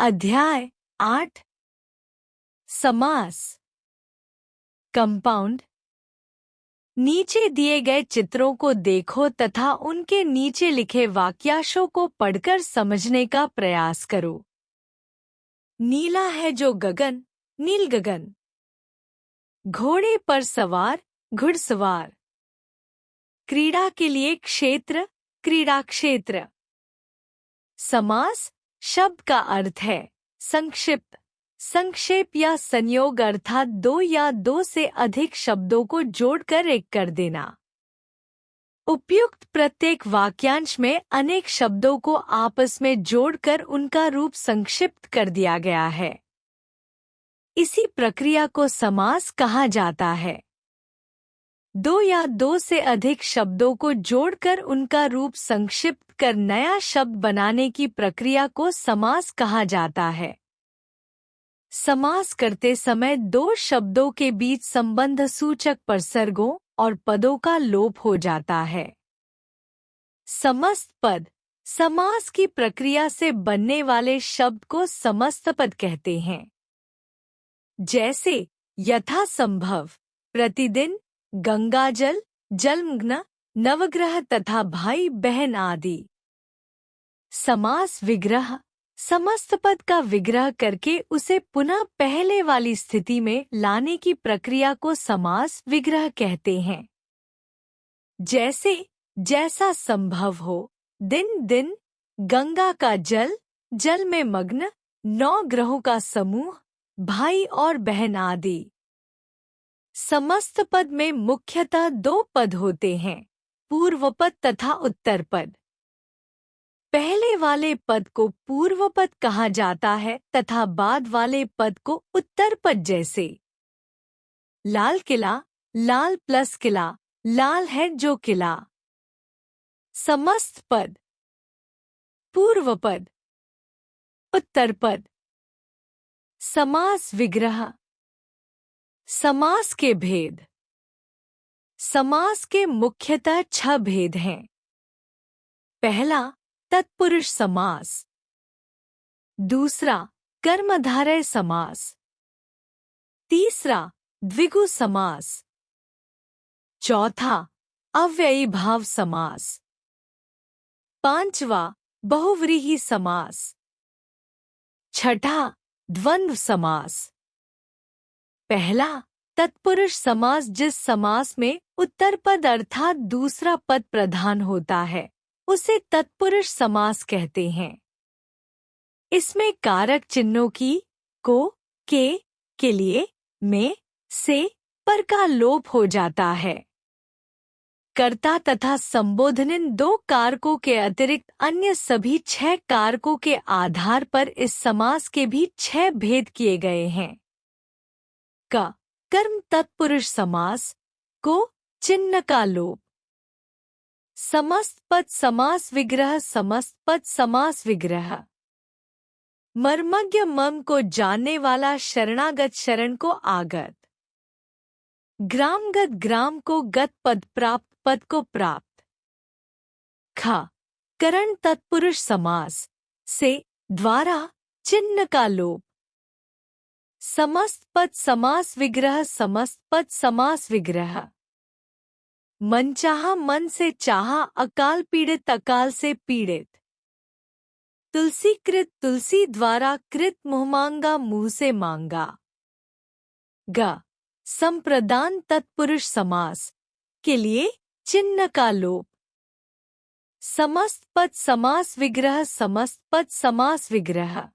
अध्याय 8 समास। कंपाउंड। नीचे दिए गए चित्रों को देखो तथा उनके नीचे लिखे वाक्यांशों को पढ़कर समझने का प्रयास करो। नीला है जो गगन, नील गगन। घोड़े पर सवार, घुड़सवार। क्रीड़ा के लिए क्षेत्र, क्रीड़ा क्षेत्र। समास शब्द का अर्थ है संक्षिप्त, संक्षेप या संयोग, अर्थात दो या दो से अधिक शब्दों को जोड़कर एक कर देना। उपयुक्त प्रत्येक वाक्यांश में अनेक शब्दों को आपस में जोड़कर उनका रूप संक्षिप्त कर दिया गया है। इसी प्रक्रिया को समास कहा जाता है। दो या दो से अधिक शब्दों को जोड़कर उनका रूप संक्षिप्त कर नया शब्द बनाने की प्रक्रिया को समास कहा जाता है। समास करते समय दो शब्दों के बीच संबंध सूचक प्रसर्गों और पदों का लोप हो जाता है। समस्त पद। समास की प्रक्रिया से बनने वाले शब्द को समस्त पद कहते हैं। जैसे यथासंभव, प्रतिदिन, गंगाजल, जलमग्न, नवग्रह तथा भाई बहन आदि। समास विग्रह। समस्त पद का विग्रह करके उसे पुनः पहले वाली स्थिति में लाने की प्रक्रिया को समास विग्रह कहते हैं। जैसे जैसा संभव हो, दिन दिन, गंगा का जल, जल में मग्न, 9 ग्रहों का समूह, भाई और बहन आदि। समस्त पद में मुख्यतः दो पद होते हैं, पूर्व पद तथा उत्तर पद। पहले वाले पद को पूर्व पद कहा जाता है तथा बाद वाले पद को उत्तर पद। जैसे लाल किला, लाल प्लस किला, लाल है जो किला। समस्त पद। पूर्व पद, उत्तर पद। समास विग्रह। समास के भेद। समास के मुख्यतः 6 भेद हैं। पहला तत्पुरुष समास, दूसरा कर्मधारय समास, तीसरा द्विगु समास, चौथा अव्ययी भाव समास, पांचवा बहुव्रीहि समास, छठा द्वंद्व समास। पहला तत्पुरुष समास, जिस समास में उत्तर पद अर्थात दूसरा पद प्रधान होता है उसे तत्पुरुष समास कहते हैं। इसमें कारक चिन्हों की को, के लिए, में, से, पर का लोप हो जाता है। कर्ता तथा संबोधन इन 2 कारकों के अतिरिक्त अन्य सभी 6 कारकों के आधार पर इस समास के भी 6 भेद किए गए हैं। कर्म तत्पुरुष समास, को चिन्ह का लोप। समस्त पद समास विग्रह, समस्त पद समास विग्रह। मर्मज्ञ मर्म को जानने वाला, शरणागत शरण को आगत। ग्रामगत ग्राम को गत, पद प्राप्त पद को प्राप्त। करण तत्पुरुष समास, से, द्वारा, चिन्ह का लोप। समस्त पद समास विग्रह, समस्त पद समास विग्रह। मनचाहा, मन से चाहा, अकाल पीड़ित, अकाल से पीड़ित। तुलसी कृत, तुलसी द्वारा कृत, मुँह मांगा, मुँह से मांगा। संप्रदान तत्पुरुष समास, के लिए, चिन्ह का लोप। समस्त पद समास विग्रह, समस्त पद समास विग्रह।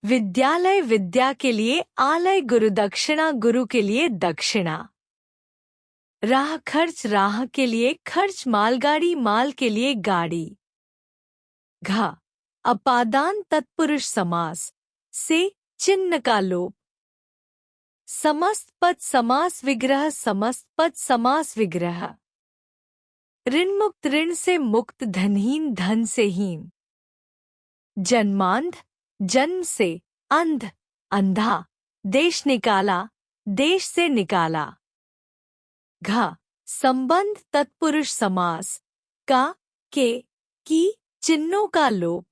विद्यालय, विद्या के लिए, आलय, गुरु दक्षिणा, गुरु के लिए दक्षिणा। राह खर्च, राह के लिए खर्च, मालगाड़ी, माल के लिए गाड़ी। अपादान तत्पुरुष समास, से, चिन्ह का लोप। समस्त पद समास विग्रह, समस्त पद समास विग्रह। ऋण मुक्त, ऋण से मुक्त, धनहीन, धन से हीन। जन्मांध, जन्म से, अंध, अंधा। देश निकाला, देश से निकाला। संबंध तत्पुरुष समास, का, के, की, चिन्हों का लोप।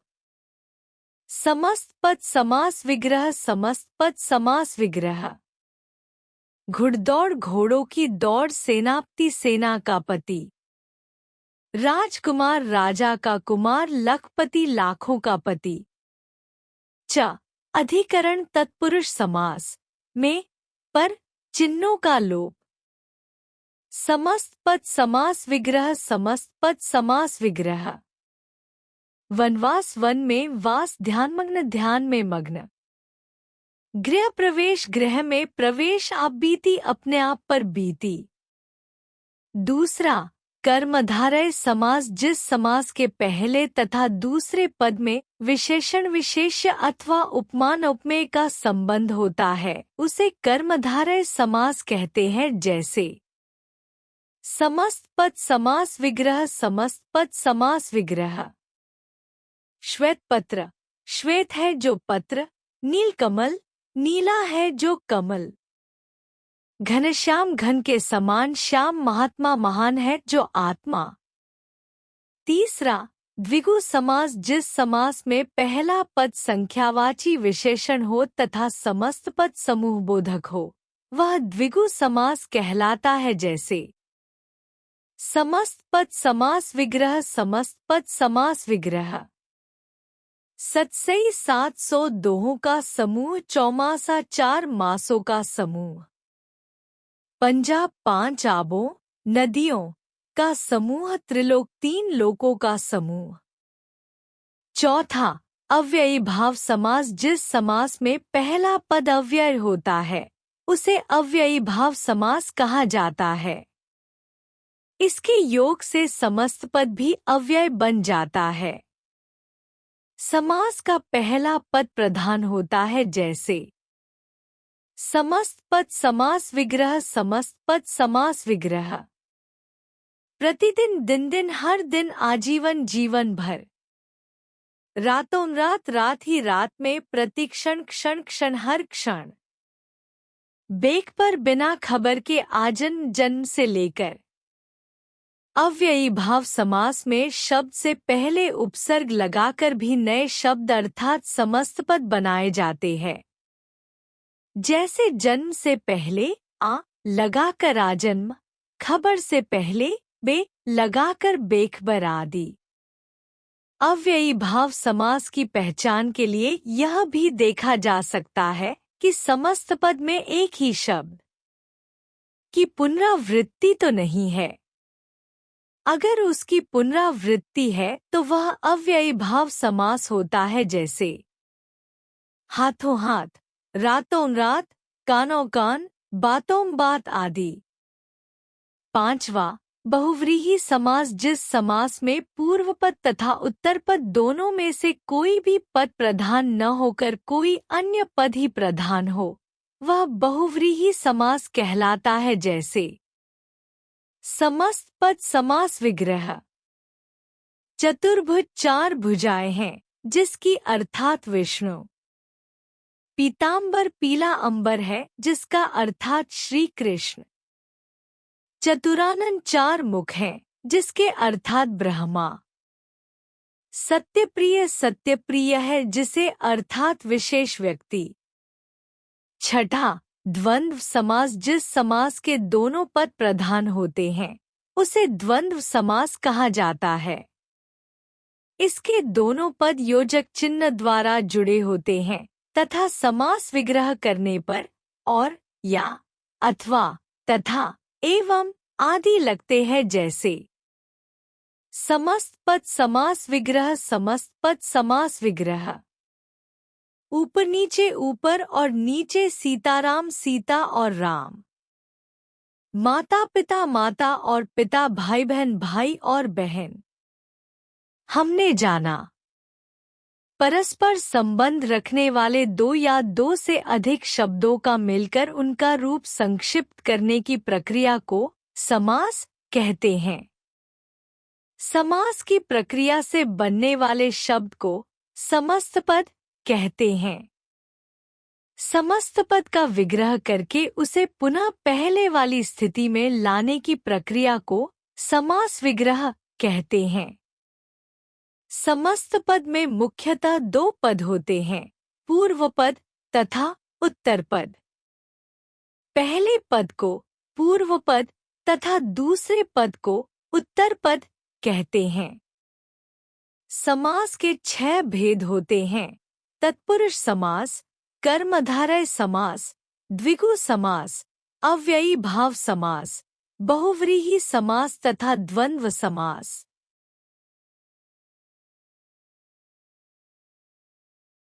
समस्त पद समास विग्रह समस्त पद समास विग्रह। घुड़दौड़ घोड़ों की दौड़ सेनापति सेना का पति। राजकुमार राजा का कुमार लखपति लाखों का पति। च अधिकरण तत्पुरुष समास में पर चिन्हों का लोप। समस्त पद समास विग्रह समस्त पद समास विग्रह। वनवास वन में वास ध्यानमग्न ध्यान में मग्न। गृह प्रवेश गृह में प्रवेश आप बीती अपने आप पर बीती। दूसरा कर्मधारय समास जिस समास के पहले तथा दूसरे पद में विशेषण विशेष्य अथवा उपमान उपमेय का संबंध होता है उसे कर्मधारय समास कहते हैं। जैसे समस्त पद समास विग्रह समस्त पद समास विग्रह। श्वेत पत्र श्वेत है जो पत्र। नील कमल नीला है जो कमल। घनश्याम घन के समान श्याम महात्मा महान है जो आत्मा। तीसरा द्विगु समास जिस समास में पहला पद संख्यावाची विशेषण हो तथा समस्त पद समूह बोधक हो वह द्विगु समास कहलाता है। जैसे समस्त पद समास विग्रह समस्त पद समास विग्रह। सतसई 700 दोहों का समूह चौमासा 4 मासों का समूह। पंजाब 5 आबों नदियों का समूह त्रिलोक 3 लोकों का समूह। चौथा अव्ययी भाव समास जिस समास में पहला पद अव्यय होता है उसे अव्ययी भाव समास कहा जाता है। इसके योग से समस्त पद भी अव्यय बन जाता है। समास का पहला पद प्रधान होता है। जैसे समस्त पद समास विग्रह समस्त पद समास विग्रह। प्रतिदिन दिन दिन हर दिन आजीवन जीवन भर। रातों रात रात ही रात में प्रतिक्षण क्षण क्षण हर क्षण। बेक पर बिना खबर के आजन्म जन्म से लेकर। अव्ययी भाव समास में शब्द से पहले उपसर्ग लगाकर भी नए शब्द अर्थात समस्त पद बनाए जाते हैं। जैसे जन्म से पहले आ लगाकर आजन्म, खबर से पहले बे लगाकर बेखबर आदि। अव्ययी भाव समास की पहचान के लिए यह भी देखा जा सकता है कि समस्त पद में एक ही शब्द की पुनरावृत्ति तो नहीं है। अगर उसकी पुनरावृत्ति है तो वह अव्ययी भाव समास होता है। जैसे हाथों हाथ, रातों रात, कानों कान, बातों बात आदि। पांचवा बहुव्रीहि समास जिस समास में पूर्व पद तथा उत्तर पद दोनों में से कोई भी पद प्रधान न होकर कोई अन्य पद ही प्रधान हो वह बहुव्रीहि समास कहलाता है। जैसे समस्त पद समास विग्रह। चतुर्भुज 4 भुजाएं हैं जिसकी अर्थात विष्णु। पीतांबर पीला अंबर है जिसका अर्थात श्री कृष्ण। चतुरानन 4 मुख हैं जिसके अर्थात ब्रह्मा। सत्यप्रिय सत्यप्रिय है जिसे अर्थात विशेष व्यक्ति। छठा द्वंद्व समास जिस समास के दोनों पद प्रधान होते हैं उसे द्वंद्व समास कहा जाता है। इसके दोनों पद योजक चिन्ह द्वारा जुड़े होते हैं तथा समास विग्रह करने पर और या अथवा तथा एवं आदि लगते हैं। जैसे समस्त पद समास विग्रह समस्त पद समास विग्रह। ऊपर नीचे ऊपर और नीचे सीताराम सीता और राम। माता पिता और पिता भाई बहन भाई और बहन। हमने जाना परस्पर संबंध रखने वाले दो या दो से अधिक शब्दों का मिलकर उनका रूप संक्षिप्त करने की प्रक्रिया को समास कहते हैं। समास की प्रक्रिया से बनने वाले शब्द को समस्त पद कहते हैं। समस्त पद का विग्रह करके उसे पुनः पहले वाली स्थिति में लाने की प्रक्रिया को समास विग्रह कहते हैं। समस्त पद में मुख्यतः दो पद होते हैं, पूर्व पद तथा उत्तर पद। पहले पद को पूर्व पद तथा दूसरे पद को उत्तर पद कहते हैं। समास के 6 भेद होते हैं: तत्पुरुष समास, कर्मधारय समास, द्विगु समास, अव्ययी भाव समास, बहुव्रीहि समास तथा द्वंद्व समास।